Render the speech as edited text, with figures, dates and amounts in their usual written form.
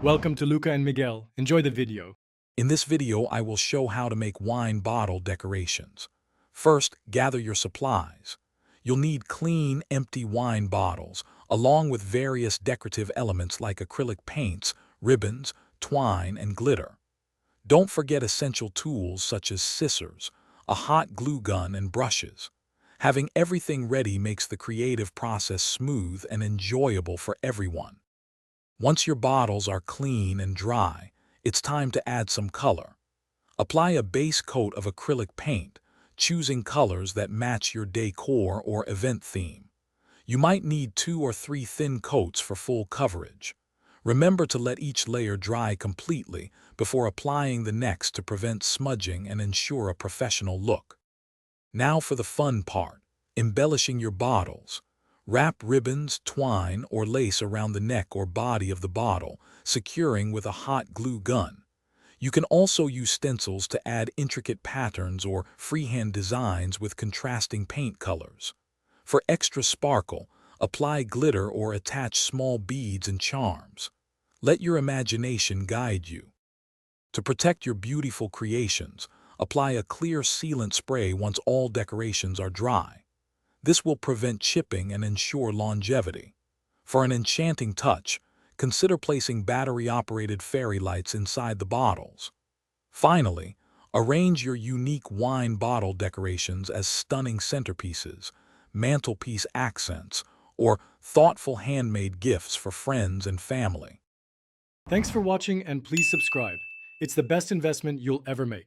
Welcome to Luca and Miguel. Enjoy the video. In this video, I will show how to make wine bottle decorations. First, gather your supplies. You'll need clean, empty wine bottles, along with various decorative elements like acrylic paints, ribbons, twine, and glitter. Don't forget essential tools such as scissors, a hot glue gun, and brushes. Having everything ready makes the creative process smooth and enjoyable for everyone. Once your bottles are clean and dry, it's time to add some color. Apply a base coat of acrylic paint, choosing colors that match your decor or event theme. You might need 2 or 3 thin coats for full coverage. Remember to let each layer dry completely before applying the next to prevent smudging and ensure a professional look. Now for the fun part, embellishing your bottles. Wrap ribbons, twine, or lace around the neck or body of the bottle, securing with a hot glue gun. You can also use stencils to add intricate patterns or freehand designs with contrasting paint colors. For extra sparkle, apply glitter or attach small beads and charms. Let your imagination guide you. To protect your beautiful creations, apply a clear sealant spray once all decorations are dry. This will prevent chipping and ensure longevity. For an enchanting touch, consider placing battery-operated fairy lights inside the bottles. Finally, arrange your unique wine bottle decorations as stunning centerpieces, mantelpiece accents, or thoughtful handmade gifts for friends and family. Thanks for watching and please subscribe. It's the best investment you'll ever make.